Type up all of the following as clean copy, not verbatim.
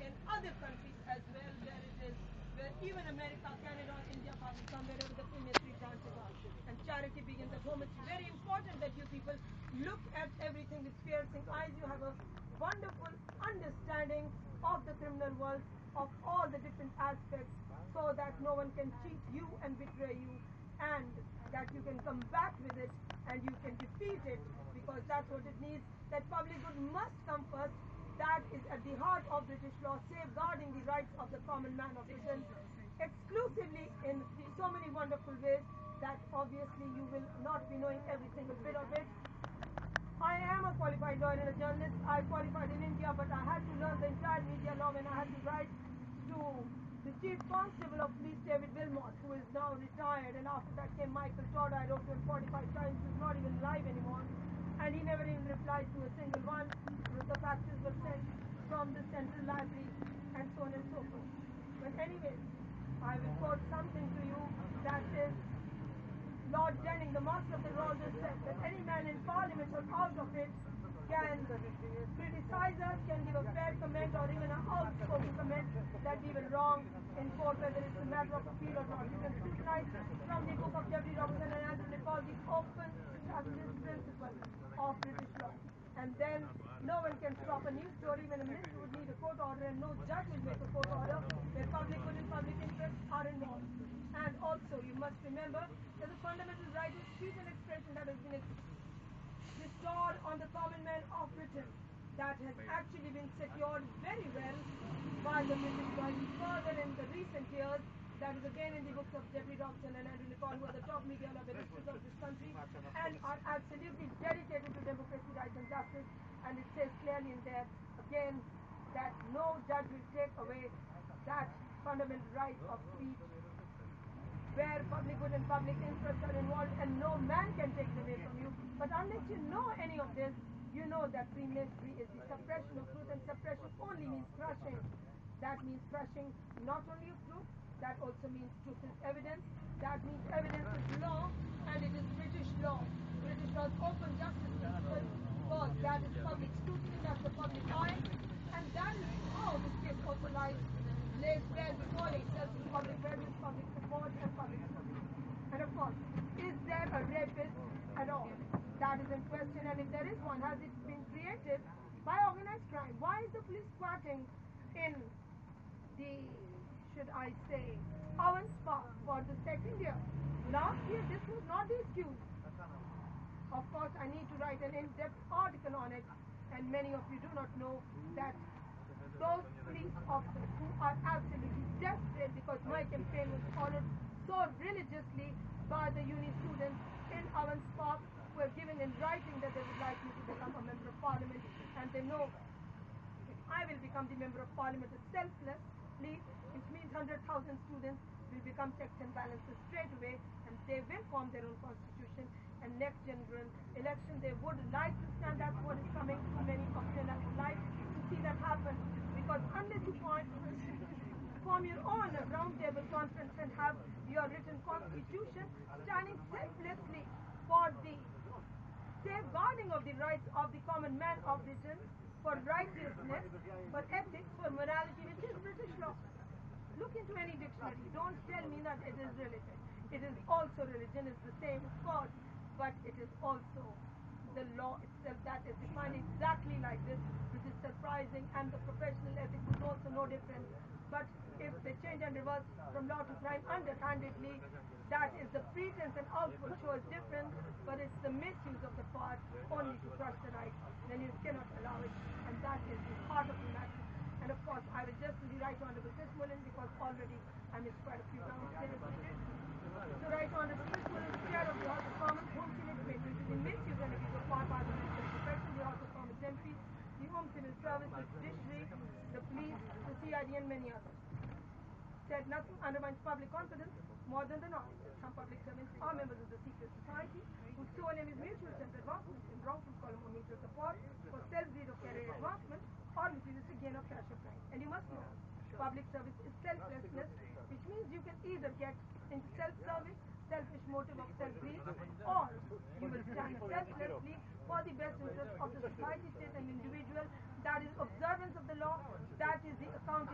in other countries as well, where it is, where even America, Canada, India, Pakistan, wherever the Freemasonry branches are. And charity begins at home. It's very important that you people look at everything with piercing eyes. You have a wonderful understanding of the criminal world, of all the different aspects, so that no one can cheat you and betray you, and that you can come back with it and you can defeat it, because that's what it needs. That public good must come first. That is at the heart of British law, safeguarding the rights of the common man of Britain exclusively in so many wonderful ways that obviously you will not be knowing every single bit of it. I am a qualified lawyer and a journalist. I qualified in India, but I had to learn the entire media law when I had to write to the Chief Constable of Police, David Wilmot, who is now retired, and after that came Michael Todd. I wrote to him 45 times. He's not even live anymore, and he never even replied to a single one. The faxes were sent from the Central Library, and so on and so forth. But anyways, I will quote something to you that is Lord Denning, the Master of the Rolls, said that any man in Parliament or out of it can criticize us, can give a fair comment or even an outspoken comment that we were wrong in court, whether it's a matter of appeal or not. You can scrutinize from the book of Jeffrey Robinson and Andrew Nicol the open justice principle of British law. And then no one can stop a news story when a minister would need a court order, and no judge will make a court order where public good and public interest are involved. And also you must remember that the fundamental right of speech and expression that has been restored on the common man of Britain, that has actually been secured very well by the British right further in the recent years. That is again in the books of Jeffrey Robinson and Andrew Nicol, who are the top media lawyers of this country and are absolutely dedicated to democracy, rights and justice. And it says clearly in there again that no judge will take away that fundamental right of speech where public good and public interest are involved, and no man can take it away from you. But unless you know any of this, you know that Freemasonry is the suppression of truth, and suppression only means crushing. That means crushing not only of truth, that also means truth is evidence. That means evidence is law, and it is British law. British law is open justice principle, because that is public scrutiny, that's the public eye, and that is how this case also lays bare before itself in public presence, public support, and public support. And of course, is there a rapist at all? That is in question, and if there is one, has it been created by organized crime? Why is the police squatting in the, should I say, Owens Park for the second year? Last year, this was not the excuse. Of course, I need to write an in-depth article on it, and many of you do not know that those police officers who are absolutely desperate because my campaign was followed so religiously by the uni students in Owens Park, who have given in writing that they would like me to become a member of parliament, and they know if I will become the member of parliament selflessly, which means 100,000 students will become checks and balances straight away, and they will form their own constitution, and next general election they would like to stand. That's what is coming to many of them. I would like to see that happen, because unless you form your own roundtable conference and have your written constitution standing selflessly for the safeguarding of the rights of the common man of Britain, for righteousness, for ethics, for morality, which is British law. Look into any dictionary. Don't tell me that it is religion. It is also religion, it's the same, of course, but it is also the law itself that is defined exactly like this, which is surprising, and the professional ethics is also no different. But if they change and reverse from law to crime underhandedly, that is the pretense, and output shows different, but it's the misuse of the power only to crush the right. Then you cannot allow it, and that is the heart of the matter. And of course, I will just be right Honorable Chris Mullen, because already I missed quite a few rounds there. So Right Honorable Chris Mullen, Chair of the House of Commons, Home Senate Committee, which is the misuse and abuse of power by the military profession, the House of Commons MPs, the Home Civil Service, the Judiciary, the police, the CID, and many others. Said nothing undermines public confidence more than the knowledge that some public servants are members of the secret society, whose sole aim is mutual self-advancement in wrongful column or mutual support for self-greed of career advancement or materialistic gain of cash or prize. And you must know, public service is selflessness, which means you can either get into self-service, selfish motive of self-greed, or you will stand selflessly for the best interest of the society, state, and individual. That is observance of the law, that is the accountability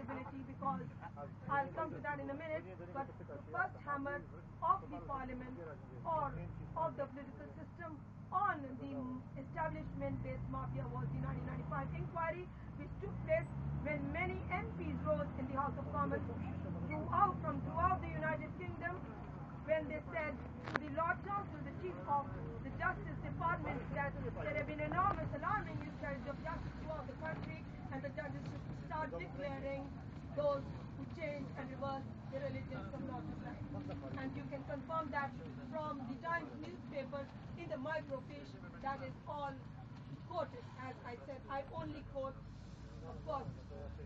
in a minute, but the first hammer of the parliament or of the political system on the establishment-based mafia was the 1995 inquiry, which took place when many MPs rose in the House of Commons from throughout the United Kingdom, when they said to the Lord Chancellor, the Chief of the Justice Department, that there have been enormous alarming miscarriage of justice throughout the country, and the judges should start declaring those who change and reverse their allegiance from left to right. And you can confirm that from the Times newspaper in the microfiche. That is all quoted. As I said, I only quote, of course,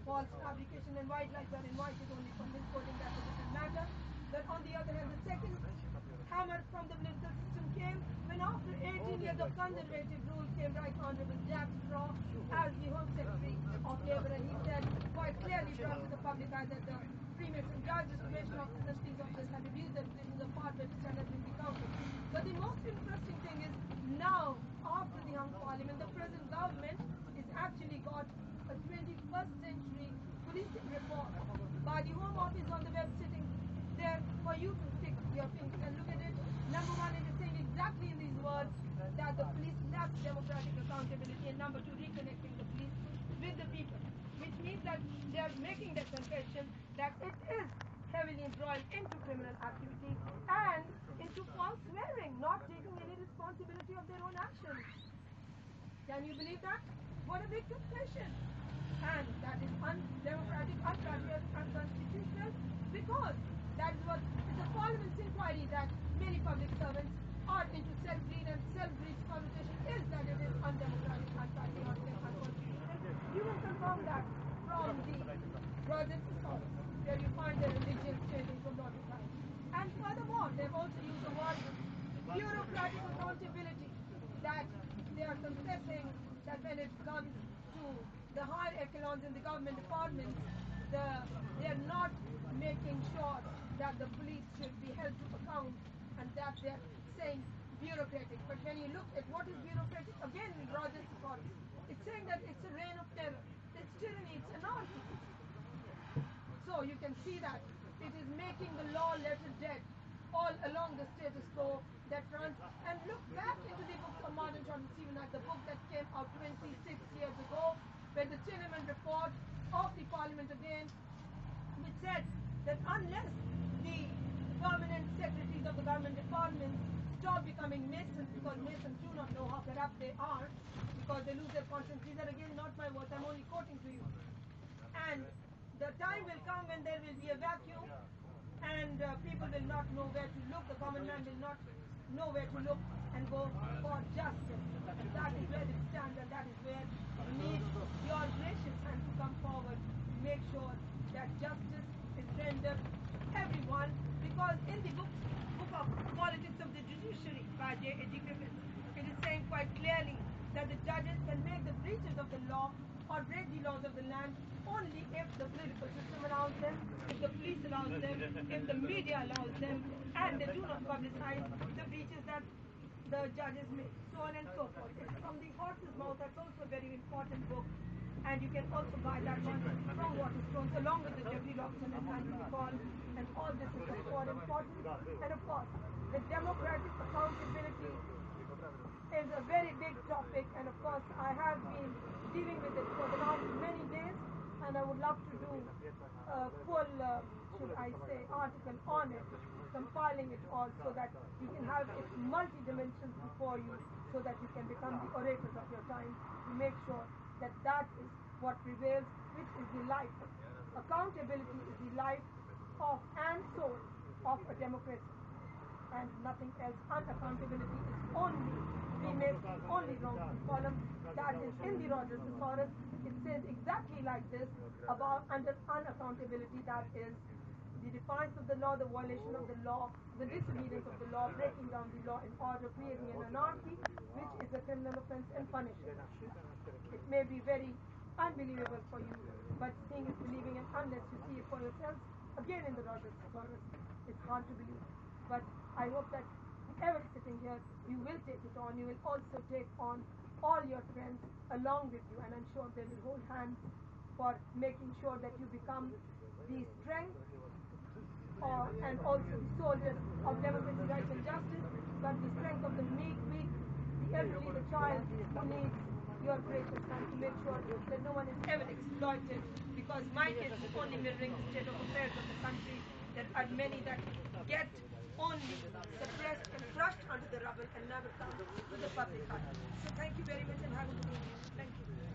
false fabrication and white lies are invited only for misquoting. That's a different matter. But on the other hand, the second hammer from the political system came when after 18 years of conservative rule came Right Honorable Jack Straw as the Home Secretary of Labour, and he said quite clearly brought to the public eye that the premiers and judges, probation officers and police officers had abused their positions of power by standards in the council. But the most interesting thing is now, after the Hung Parliament, the present government is actually got a 21st century policing report by the Home Office on the web sitting there for you to stick your fingers and look at it. Number one, it is saying exactly in these words that the police lack democratic accountability, and number two, reconnecting the police with the people, which means that they are making that confession that it is heavily embroiled into criminal activity and into false swearing, not taking any responsibility of their own actions. Can you believe that? What a big confession. And that is undemocratic, unpatriotic, unconstitutional, because that is what is a parliament's inquiry that many public servants are into self-breed, and self-breed's connotation is that it is undemocratic, unpatriotic, and unconstitutional. You will confirm that from the Rogers Scholars, where you find their religion changing from law to right. And furthermore, they've also used the word bureaucratic accountability, that they are confessing that when it comes to the higher echelons in the government departments, they are not making sure that the police should be held to account, and that they are saying bureaucratic. But when you look at what is bureaucratic, again in Rogers Scholars, it's saying that it's a reign of terror, it's tyranny, it's anarchy. So you can see that it is making the law letter dead all along the status quo that runs. And look back into the books of Martin John Stephen, like the book that came out 26 years ago, when the Chinaman report of the Parliament again, which said that unless the permanent secretaries of the government departments stop becoming Masons, because Masons do not know how corrupt they are, because they lose their conscience. These are again not my words, I'm only quoting to you. And the time will come when there will be a vacuum, and people will not know where to look, the common man will not know where to look and go for justice. And that is where it stands, and that is where we need your gracious hand to come forward to make sure that justice is rendered to everyone, because in the book of Politics of the Judiciary by J.A.G. Griffiths, it is saying quite clearly that the judges can make the breaches of the law or break the laws of the land only if the political system allows them, if the police allows them, if the media allows them, and they do not publicize the breaches that the judges make, so on and so forth. It's from the horse's mouth. That's also a very important book, and you can also buy that one from Waterstones along with the Jeffrey Robinson and Andrew Nicol, and all this is of course important. And of course, the democratic accountability is a very big topic, and of course I have been dealing with it for the last many days, and I would love to do a full, should I say, article on it, compiling it all so that you can have its multi-dimensions before you, so that you can become the orators of your time, to make sure that that is what prevails, which is the life. Accountability is the life of and soul of a democracy, and nothing else. Unaccountability is only, we make the only wrong column that is in the Rogers Thesaurus. It says exactly like this about under unaccountability, that is the defiance of the law, the violation of the law, the disobedience of the law, breaking down the law in order, creating an anarchy, which is a criminal offense and punishable. It may be very unbelievable for you, but seeing is believing, and unless you see it for yourselves, again in the Rogers Thesaurus, it's hard to believe. But I hope that whoever is sitting here, you will take it on. You will also take on all your friends along with you, and I'm sure they will hold hands for making sure that you become the strength and also the soldiers of democracy, rights, and justice, but the strength of the weak, the elderly, the child who needs your gracious hand to make sure that no one is ever exploited, because my case is only mirroring the state of affairs of the country. There are many that get only suppressed and crushed under the rubble and never come to the public eye. So thank you very much and have a good evening. Thank you.